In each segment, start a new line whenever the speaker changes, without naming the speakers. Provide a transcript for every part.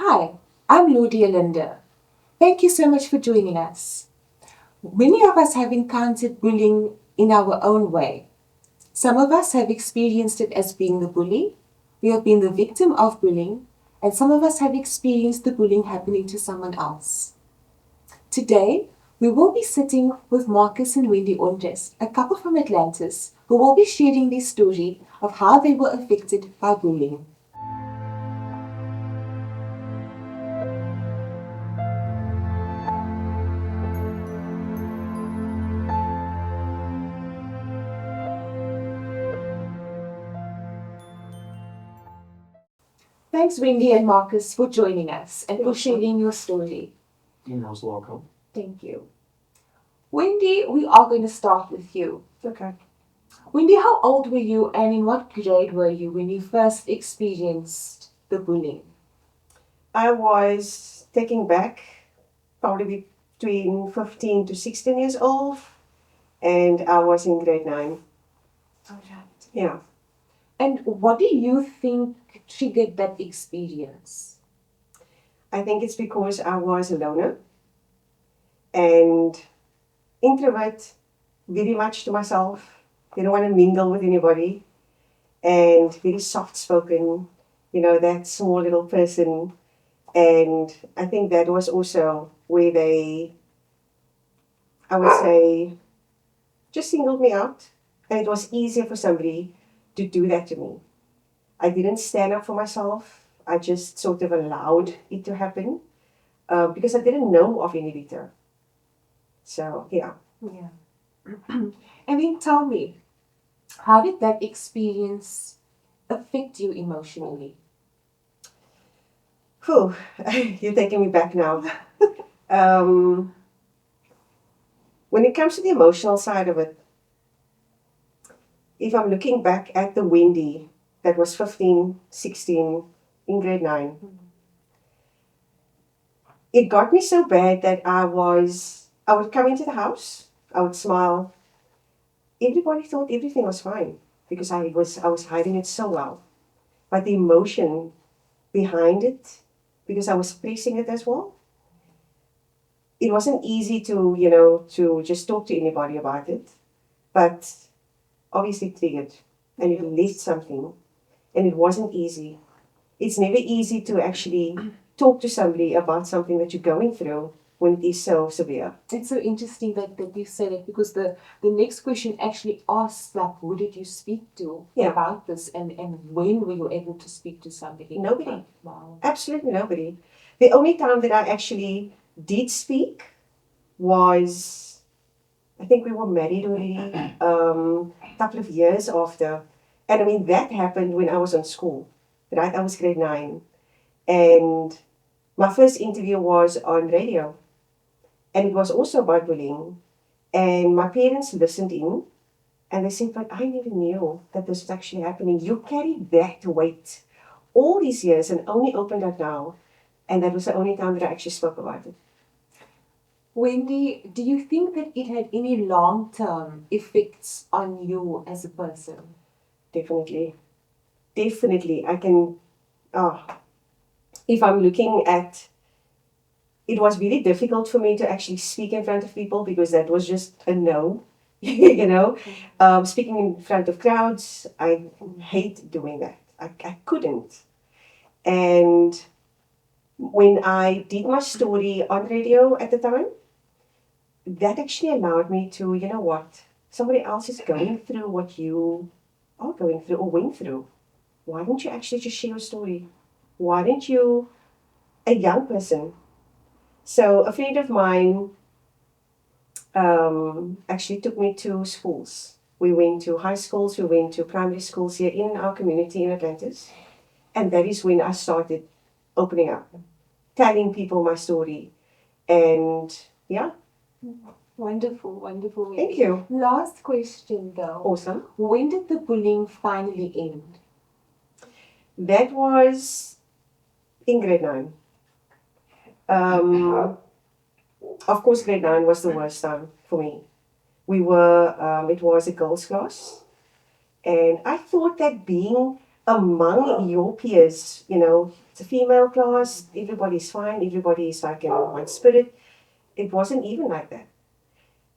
Hi, I'm Laudia Linder. Thank you so much for joining us. Many of us have encountered bullying in our own way. Some of us have experienced it as being the bully, we have been the victim of bullying, and some of us have experienced the bullying happening to someone else. Today, we will be sitting with Marcus and Wendy Onrust, a couple from Atlantis, who will be sharing their story of how they were affected by bullying. Thanks, Wendy and Marcus, for joining us and for sharing your story.
You're most welcome.
Thank you. Wendy, we are going to start with you.
Okay.
Wendy, how old were you and in what grade were you when you first experienced the bullying?
I was taking back probably between 15 to 16 years old, and I was in grade 9.
All right.
Yeah.
And what do you think triggered that experience?
I think it's because I was a loner and introvert, very much to myself, didn't want to mingle with anybody, and very soft spoken, that small little person. And I think that was also where I would say, just singled me out. And it was easier for somebody to do that to me. I didn't stand up for myself. I just sort of allowed it to happen because I didn't know of any better. So, yeah.
Yeah. And then tell me, how did that experience affect you emotionally?
Whew, you're taking me back now. um, when it comes to the emotional side of it, if I'm looking back at the Wendy that was 15, 16, in grade 9, it got me so bad that I would come into the house, I would smile. Everybody thought everything was fine because I was hiding it so well. But the emotion behind it, because I was facing it as well, it wasn't easy to, to just talk to anybody about it. But obviously triggered and it left something, and it wasn't easy. It's never easy to actually talk to somebody about something that you're going through when it is so severe.
It's so interesting that you say that because the next question actually asks like who did you speak to about this and when were you able to speak to somebody?
Nobody.
Wow.
Absolutely nobody. The only time that I actually did speak was, I think we were married already a couple of years after. And I mean, that happened when I was in school, right? I was grade 9. And my first interview was on radio. And it was also about bullying. And my parents listened in and they said, but I never knew that this was actually happening. You carried that weight all these years and only opened up now. And that was the only time that I actually spoke about it.
Wendy, do you think that it had any long-term effects on you as a person?
Definitely. Definitely. I can, if I'm looking at, it was really difficult for me to actually speak in front of people because that was just a no. Speaking in front of crowds, I hate doing that. I couldn't. And when I did my story on radio at the time, that actually allowed me to, you know what, somebody else is going through what you are going through or went through. Why don't you actually just share your story? Why don't you, a young person? So a friend of mine actually took me to schools. We went to high schools, we went to primary schools here in our community in Atlantis. And that is when I started opening up, telling people my story. And yeah.
Wonderful, wonderful. Wendy.
Thank you.
Last question though.
Awesome.
When did the bullying finally end?
That was in grade 9. Of course, grade 9 was the worst time for me. It was a girls' class. And I thought that being among your peers, it's a female class, everybody's fine, everybody's like in one spirit. It wasn't even like that.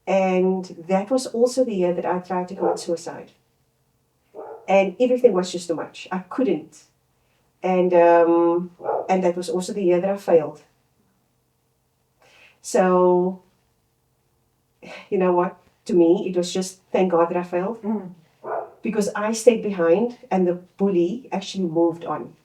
And that was also the year that I tried to commit suicide. And everything was just too much. I couldn't. And that was also the year that I failed. So, you know what? To me, it was just thank God that I failed. Because I stayed behind and the bully actually moved on.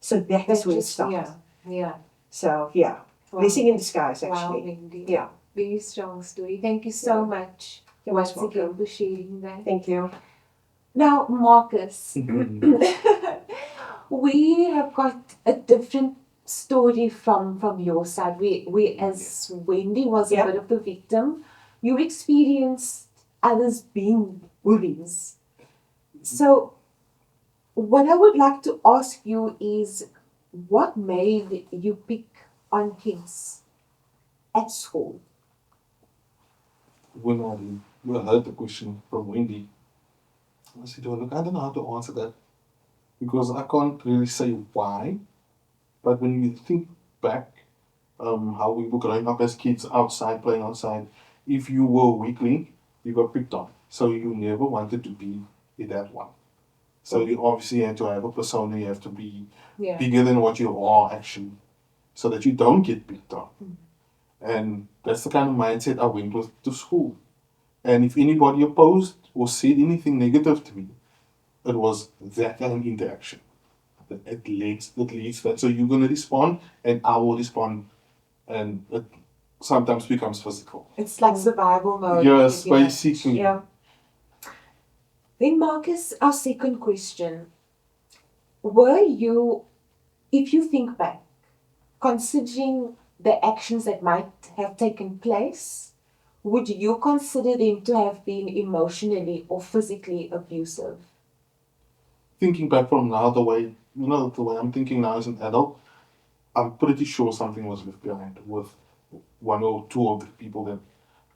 So that is when it stopped.
Yeah.
So, yeah.
Wow.
Blessing in disguise, actually.
Wow, Wendy.
Yeah.
Very strong story. Thank you so much
You're
once
most
again
welcome.
for sharing that.
Thank you.
Now, Marcus, we have got a different story from your side. We as Wendy was a
Yeah.
bit of the victim, you experienced others being bullies. So, what I would like to ask you is, what made you pick on kids at school?
When I heard the question from Wendy, I said, oh, look, I don't know how to answer that because I can't really say why. But when you think back, how we were growing up as kids outside, playing outside, if you were a weakling, you got picked on. So you never wanted to be that one. So you obviously had to have a persona, you have to be bigger than what you are actually, so that you don't get picked on. And that's the kind of mindset I went with to school. And if anybody opposed or said anything negative to me, it was that kind of interaction. It leads that. So you're going to respond, and I will respond, and it sometimes becomes physical.
It's like survival mode.
Yes,
pretty much.
basically.
Yeah.
Then, Marcus, our second question. Were you, if you think back, considering the actions that might have taken place, would you consider them to have been emotionally or physically abusive?
Thinking back from now, the way I'm thinking now as an adult, I'm pretty sure something was left behind with one or two of the people that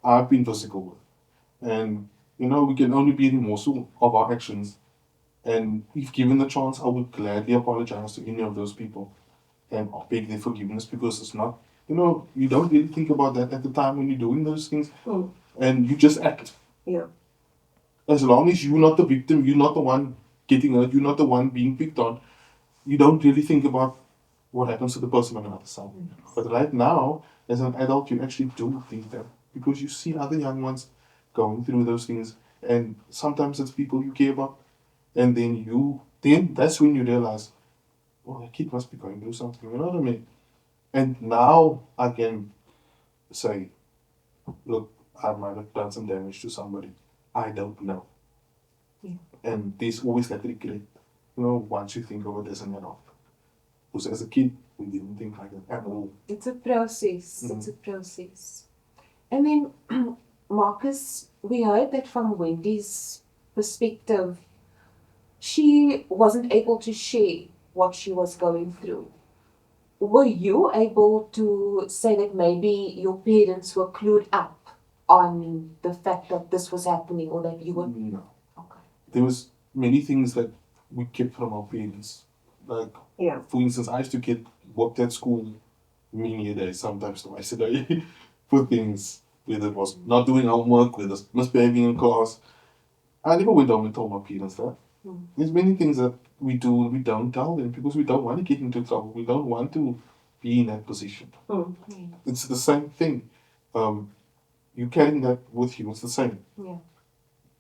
I've been physical with. And we can only be remorseful of our actions. And if given the chance, I would gladly apologize to any of those people and beg their forgiveness, because it's not, you don't really think about that at the time when you're doing those things, and you just act.
Yeah.
As long as you're not the victim, you're not the one getting hurt, you're not the one being picked on, you don't really think about what happens to the person on the other side. But right now, as an adult, you actually do think that, because you see other young ones going through those things, and sometimes it's people you care about, and then that's when you realize, oh, that kid must be going through something, you know what I mean? And now I can say, look, I might have done some damage to somebody. I don't know.
Yeah.
And there's always that regret, once you think of it as an adult. Because as a kid, we didn't think like that at all.
It's a process. It's a process. And then, Marcus, we heard that from Wendy's perspective, she wasn't able to share what she was going through. Were you able to say that maybe your parents were clued up on the fact that this was happening, or that you were?
No.
Okay.
There was many things that we kept from our parents. Like,
Yeah.
for instance, I used to get worked at school many a day, sometimes twice a day, for things, whether it was not doing homework, whether it's misbehaving in class. I never went home and told my parents that. There's many things that we do, we don't tell them, because we don't want to get into trouble. We don't want to be in that position. It's the same thing. You're carrying that with you. It's the same.
Yeah.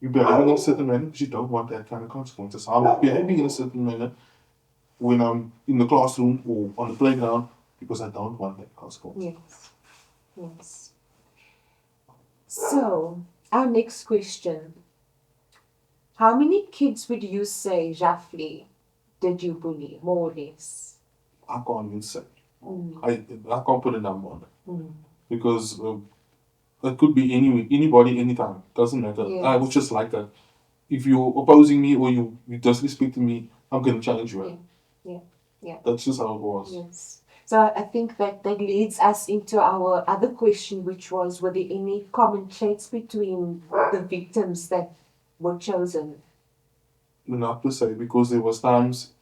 You're behaving in a certain manner because you don't want that kind of consequences. I'm behaving in a certain manner when I'm in the classroom or on the playground because I don't want that consequence.
Yes. Yes. So, our next question. How many kids would you say, roughly, did you bully, more or less?
I can't even say. I can't put a number on it. Because it could be anybody, anytime. Doesn't matter.
Yes.
I was just like that. If you're opposing me or you disrespecting me, I'm going to challenge you.
Yeah.
That's just how it was.
Yes. So I think that leads us into our other question, which was, were there any common traits between the victims that were chosen?
Not to say, because there was times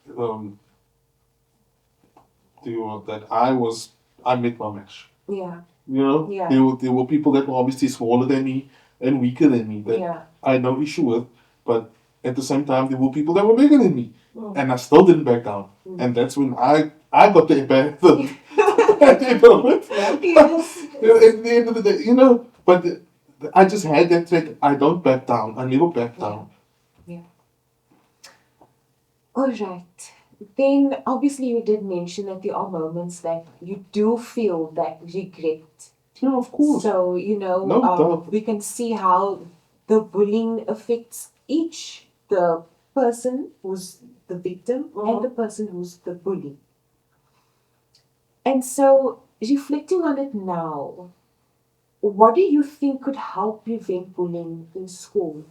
to you that I made my match.
Yeah.
You know,
Yeah.
there were people that were obviously smaller than me and weaker than me that
Yeah.
I had no issue with, but at the same time there were people that were bigger than me,
Mm.
and I still didn't back down. And that's when I got the impact. At the end of it.
Yes.
At the end of the day, you know, but I just had that trait. I don't back down. I never back down.
Yeah. All right. Then obviously you did mention that there are moments that you do feel that regret.
Yeah, of course.
So,
No doubt.
we can see how the bullying affects each, the person who's the victim and the person who's the bully. And so, reflecting on it now, what do you think could help prevent bullying in school?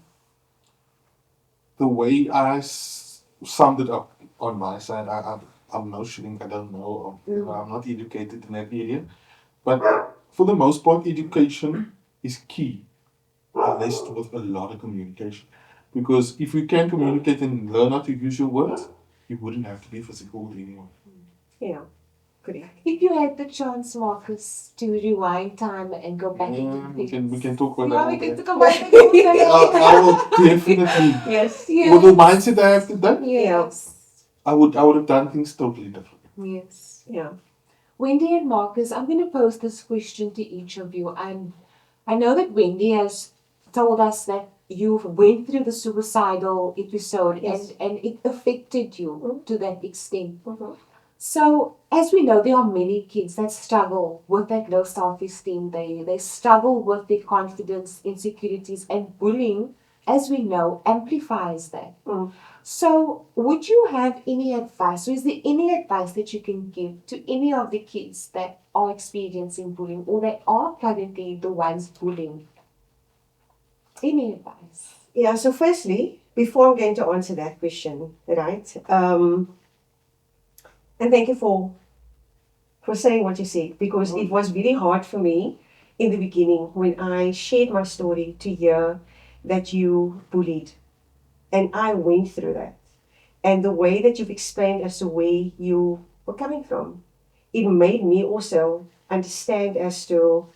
The way summed it up on my side, I'm no shilling, I don't know, I'm not educated in that area. But for the most part, education is key, laced with a lot of communication. Because if you can communicate and learn how to use your words, you wouldn't have to be physical with anyone.
Yeah, correct.
If you had the chance, Marcus, to rewind time and go back into
We can talk about
yeah,
that.
we
all
can
day.
talk about it all day.
I will definitely.
Yes.
With the mindset I have today,
Yes.
I would have done things totally different.
Yes.
Yeah.
Wendy and Marcus, I'm going to pose this question to each of you. And I know that Wendy has told us that you went through the suicidal episode
Yes.
and it affected you to that extent.
Mm-hmm.
So, as we know, there are many kids that struggle with that low self-esteem. They struggle with their confidence, insecurities, and bullying, as we know, amplifies that.
Mm.
So, would you have any advice, or is there any advice that you can give to any of the kids that are experiencing bullying or that are currently the ones bullying? Any advice?
Yeah, so firstly, before I'm going to answer that question, right? And thank you for saying what you said, because it was really hard for me in the beginning when I shared my story to hear that you bullied. And I went through that. And the way that you've explained as to where you were coming from, it made me also understand as to,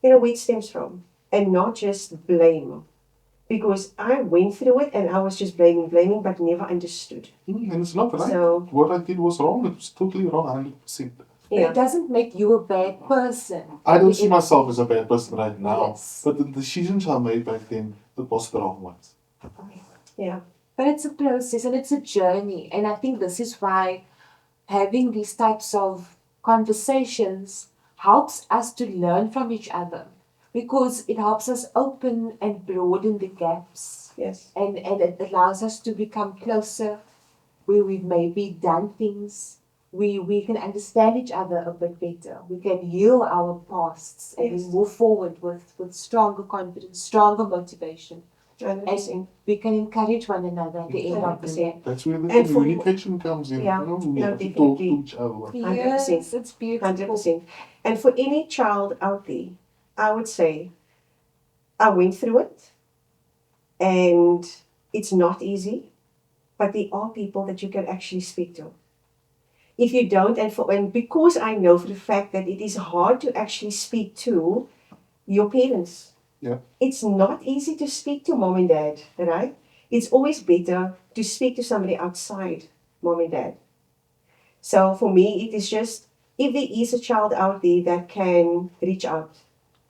where it stems from. And not just blame. Because I went through it and I was just blaming, but never understood.
And it's not right.
So,
what I did was wrong. It was totally wrong, 100%.
But
yeah.
it doesn't make you a bad person.
I don't see myself as a bad person right now.
Yes.
But the decisions I made back then, it was the wrong ones.
Yeah.
But it's a process and it's a journey. And I think this is why having these types of conversations helps us to learn from each other. Because it helps us open and broaden the gaps.
Yes.
And it allows us to become closer where we've maybe done things. We can understand each other a bit better. We can heal our pasts and
Yes.
then move forward with stronger confidence, stronger motivation.
100%.
And we can encourage one another at the end of the day.
That's where the
And for-
communication comes in.
Yeah.
You know, we
No,
have to talk to
definitely.
each other.
Yes,
100%.
it's beautiful.
100%. And for any child out there, I would say, I went through it and it's not easy, but there are people that you can actually speak to. If you don't, and because I know for the fact that it is hard to actually speak to your parents.
Yeah.
It's not easy to speak to mom and dad, right? It's always better to speak to somebody outside mom and dad. So for me, it is just, if there is a child out there that can reach out,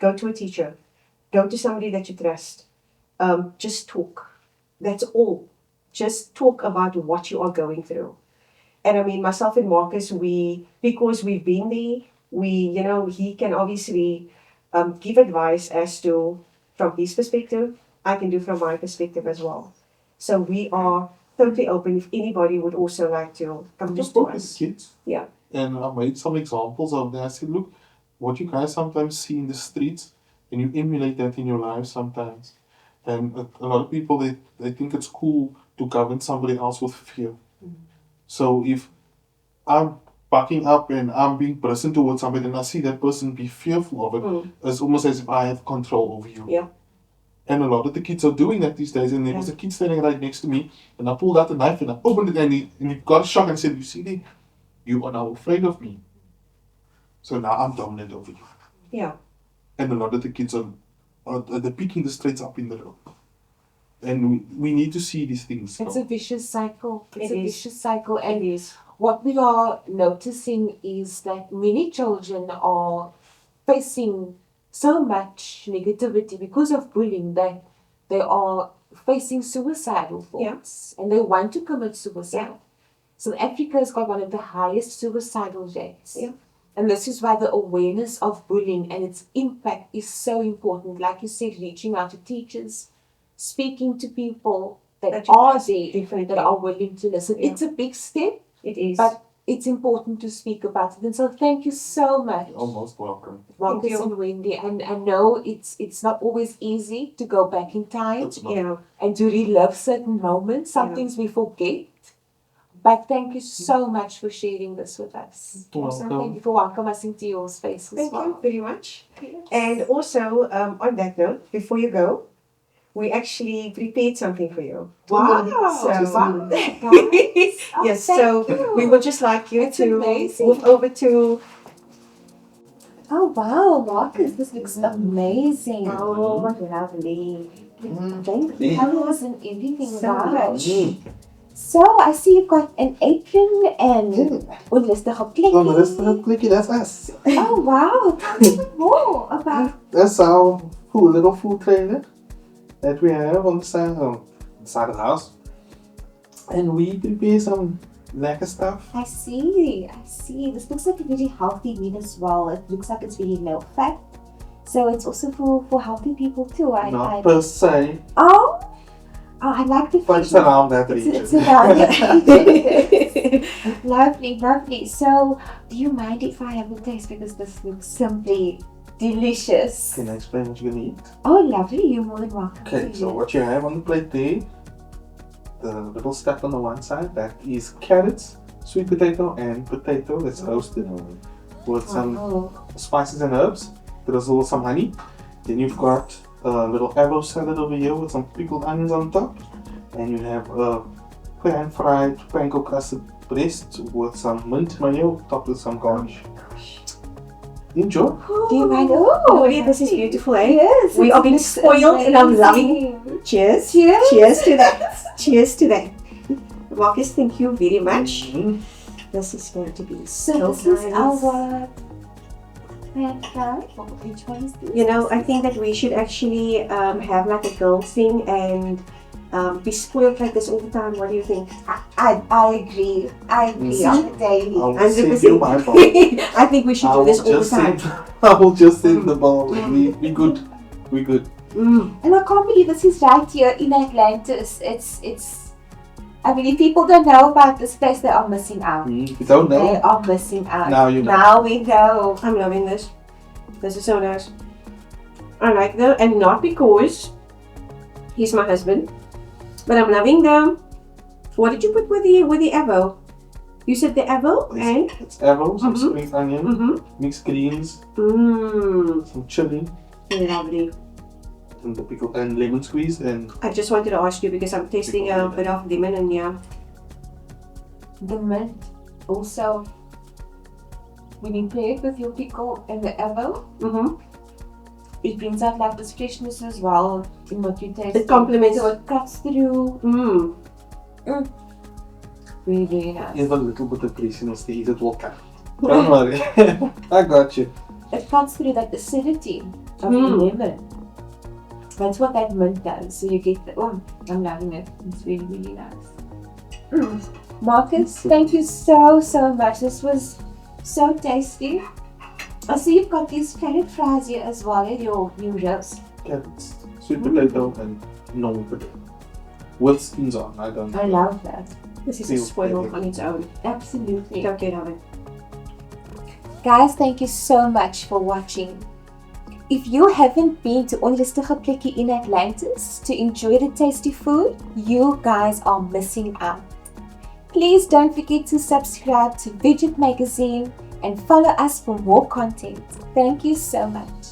go to a teacher, go to somebody that you trust, just talk. That's all. Just talk about what you are going through. And I mean, myself and Marcus, because we've been there, he can obviously give advice as to, from his perspective, I can do from my perspective as well. So we are totally open if anybody would also like to come
Just
talk
talk
to
with
us.
kids.
Yeah.
And I made some examples of that. I said, look, what you guys sometimes see in the streets, and you emulate that in your life sometimes. And a lot of people, they think it's cool to govern somebody else with fear. So if I'm backing up and I'm being present towards somebody and I see that person be fearful of it, it's almost as if I have control over you.
Yeah.
And a lot of the kids are doing that these days. And there was a kid standing right next to me, and I pulled out a knife and I opened it, and he got a shock and said, you see, you are now afraid of me. So now I'm dominant over you.
Yeah.
And a lot of the kids are they're picking the straights up in the room. And we need to see these things.
It's a vicious cycle. It's a
It is.
vicious cycle.
It
And
is.
what we are noticing is that many children are facing so much negativity because of bullying that they are facing suicidal thoughts and they want to commit suicide.
Yeah.
South Africa has got one of the highest suicidal rates.
Yeah.
And this is why the awareness of bullying and its impact is so important. Like you said, reaching out to teachers, speaking to people that are there,
Definitely.
that are willing to listen.
Yeah.
It's a big step,
It is.
but it's important to speak about it. And so thank you so much,
You're most welcome.
Marcus
you.
and Wendy. And I know it's not always easy to go back in time
It's not.
Yeah.
and to relive certain moments. Some
Yeah.
things we forget. But thank you so much for sharing this with us.
You're
Also,
welcome.
thank you for welcoming us into your space as
Thank
well.
you very much. And also, on that note, before you go, we actually prepared something for you.
Wow!
So-
Wow.
Yes,
thank
so
you.
we would just like you
It's
to
amazing.
move over to.
Oh wow, Marcus, this looks amazing.
Oh, what lovely.
Thank you. Colors and everything.
So
Wow.
much.
So I see you've got an apron and onrustige
Onrustige
plekkie.
plekkie, that's us.
Oh wow, tell me a bit more about.
That's our little food trailer that we have on the side of the house. And we prepare some lekker stuff.
I see. This looks like a very healthy meal as well. It looks like it's very low fat. So it's also for healthy people too.
Not per se,
Oh, I like the
but it's
feeling.
around that region.
It's around it. Lovely. So, do you mind if I have a taste? Because this looks simply delicious.
Can I explain what you're gonna eat?
Oh, lovely. You're more than welcome.
Okay,
to
so
use.
what you have on the plate there, the little stuff on the one side, that is carrots, sweet potato, and potato that's roasted with some
Oh,
spices and herbs. Drizzle some honey. Then you've got a little avocado salad over here with some pickled onions on top. And you have a pan-fried panko custard breast with some mint mayo topped with some garnish. Enjoy.
do you mind? Oh,
Laudia, this is beautiful, eh?
Yes.
We
it's
are being
looks
spoiled and I'm loving
amazing.
Cheers.
Cheers.
Cheers to that. Cheers to that. Marcus, thank you very much.
Mm.
This is going to be
So
so
this is
nice.
our pan fried. Which one is this?
You know, I think that we should actually have like a girls thing and be spoiled like this all the time. What do you think?
I agree. I agree
Mm.
on the daily.
I will
100%.
send you my ball.
I think we should do this all the time.
I will just send the ball. We good. We good.
Mm.
And I can't believe this is right here in Atlantis. It's. I mean, if people don't know about this place, they are missing out.
You don't
They
know?
are missing out.
Now you know.
Now we know.
I'm loving this. This is so nice. I like them, and not because he's my husband, but I'm loving them. What did you put with the avo? You said the avo and
It's arrows, some
Mhm.
spring onion, mixed greens, some chili,
lovely.
and the pickle and lemon squeeze, and
I just wanted to ask you because I'm tasting a bit of lemon and yeah.
The mint also. When you pair it with your pickle and the avo, it brings out like this freshness as well in what you taste.
It complements.
So it cuts through. Very, very nice.
even a little bit of greasiness there, it will come. Don't worry, I got you.
It cuts through that acidity of the lemon. That's what that mint does. So you get the, I'm loving it. It's really, really nice. Marcus, thank you so much. This was so tasty. I see you've got these carrot fries here as well, your new roast.
Carrots, sweet potato, and normal potato. With skins on, I don't know.
I love that.
This is a spoiled on its own.
Absolutely.
Don't get of it.
Guys, thank you so much for watching. If you haven't been to Onrustige plekkie in Atlantis to enjoy the tasty food, you guys are missing out. Please don't forget to subscribe to Widget Magazine and follow us for more content. Thank you so much.